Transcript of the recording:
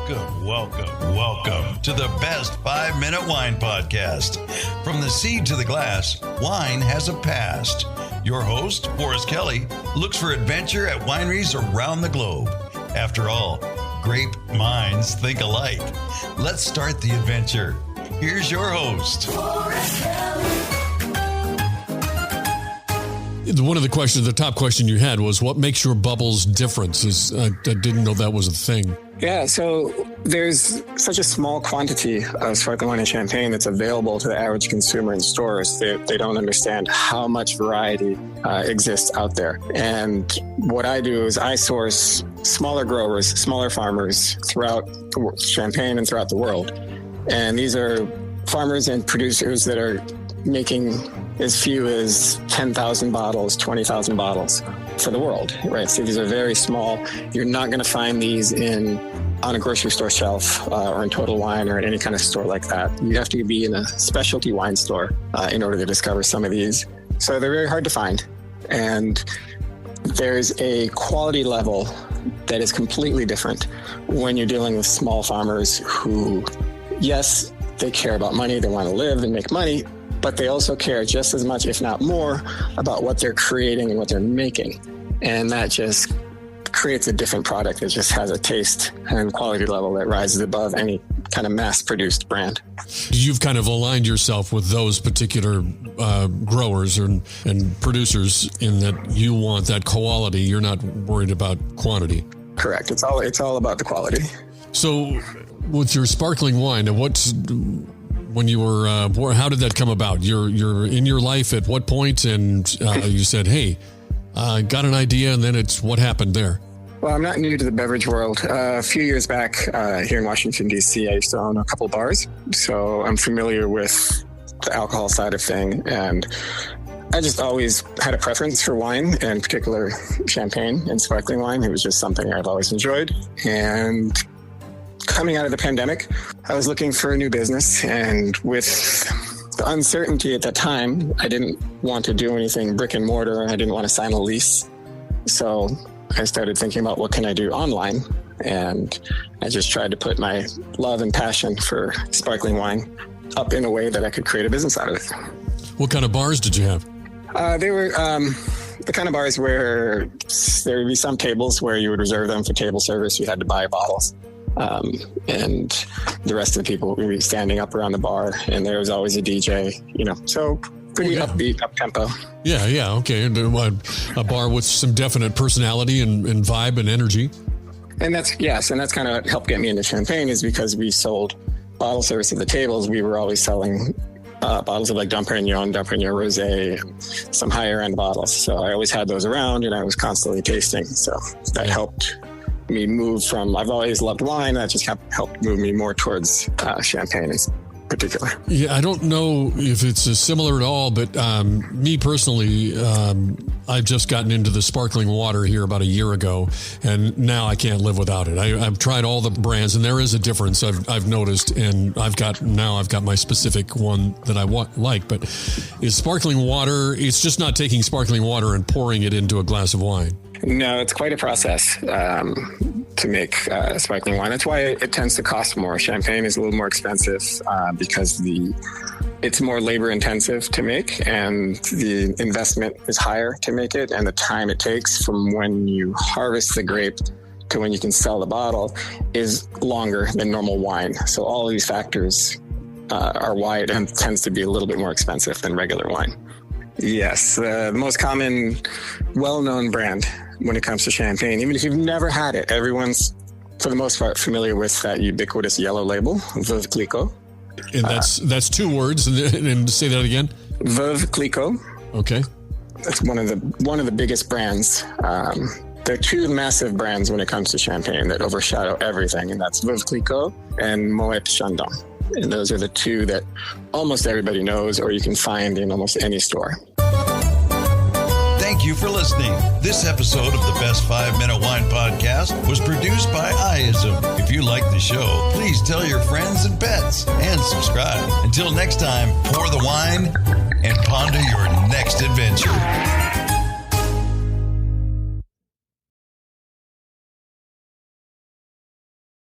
Welcome to the best 5-minute wine podcast. From the seed to the glass, wine has a past. Your host, Forrest Kelly, looks for adventure at wineries around the globe. After all, grape minds think alike. Let's start the adventure. Here's your host, Forrest Kelly. One of the questions, the top question you had was, what makes your bubbles different? I didn't know that was a thing. Yeah, so there's such a small quantity of sparkling wine and champagne that's available to the average consumer in stores. They don't understand how much variety exists out there. And what I do is I source smaller growers, smaller farmers throughout Champagne and throughout the world. And these are farmers and producers that are making as few as 10,000 bottles, 20,000 bottles for the world, right? So these are very small. You're not going to find these on a grocery store shelf or in Total Wine or in any kind of store like that. You have to be in a specialty wine store in order to discover some of these. So they're very hard to find. And there's a quality level that is completely different when you're dealing with small farmers who, yes, they care about money, they want to live and make money, but they also care just as much, if not more, about what they're creating and what they're making. And that just creates a different product that just has a taste and quality level that rises above any kind of mass-produced brand. You've kind of aligned yourself with those particular growers and producers in that you want that quality. You're not worried about quantity. Correct. It's all about the quality. So with your sparkling wine, when you were, how did that come about? You're in your life at what point? And you said, hey, got an idea, and then it's what happened there? Well, I'm not new to the beverage world. A few years back here in Washington, D.C., I used to own a couple bars. So I'm familiar with the alcohol side of thing. And I just always had a preference for wine, and in particular champagne and sparkling wine. It was just something I've always enjoyed. And coming out of the pandemic, I was looking for a new business, and with the uncertainty at that time, I didn't want to do anything brick and mortar. I didn't want to sign a lease. So I started thinking about what can I do online, and I just tried to put my love and passion for sparkling wine up in a way that I could create a business out of it. What kind of bars did you have? They were the kind of bars where there would be some tables where you would reserve them for table service. You had to buy bottles. And the rest of the people would be standing up around the bar, and there was always a DJ, so pretty upbeat, up-tempo. Yeah, okay. And a bar with some definite personality and vibe and energy. And that's kind of what helped get me into champagne, is because we sold bottle service at the tables. We were always selling bottles of like Dom Perignon Rosé, and some higher end bottles. So I always had those around, and I was constantly tasting. So that helped me move from, I've always loved wine. That just helped move me more towards champagne in particular. Yeah, I don't know if it's similar at all, but me personally, I've just gotten into the sparkling water here about a year ago, and now I can't live without it. I've tried all the brands, and there is a difference I've noticed, and I've got my specific one that I like. But is sparkling water? It's just not taking sparkling water and pouring it into a glass of wine. No, it's quite a process to make sparkling wine. That's why it tends to cost more. Champagne is a little more expensive because it's more labor intensive to make, and the investment is higher to make it, and the time it takes from when you harvest the grape to when you can sell the bottle is longer than normal wine. So all of these factors are why it tends to be a little bit more expensive than regular wine. Yes, the most common, well-known brand when it comes to champagne, even if you've never had it, everyone's, for the most part, familiar with that ubiquitous yellow label, Veuve Clicquot. And that's two words, and say that again. Veuve Clicquot. Okay. That's one of the biggest brands. There are two massive brands when it comes to champagne that overshadow everything, and that's Veuve Clicquot and Moet Chandon. And those are the two that almost everybody knows, or you can find in almost any store. Thank you for listening. This episode of the Best 5-Minute Wine Podcast was produced by IISM. If you like the show, please tell your friends and pets and subscribe. Until next time, pour the wine and ponder your next adventure.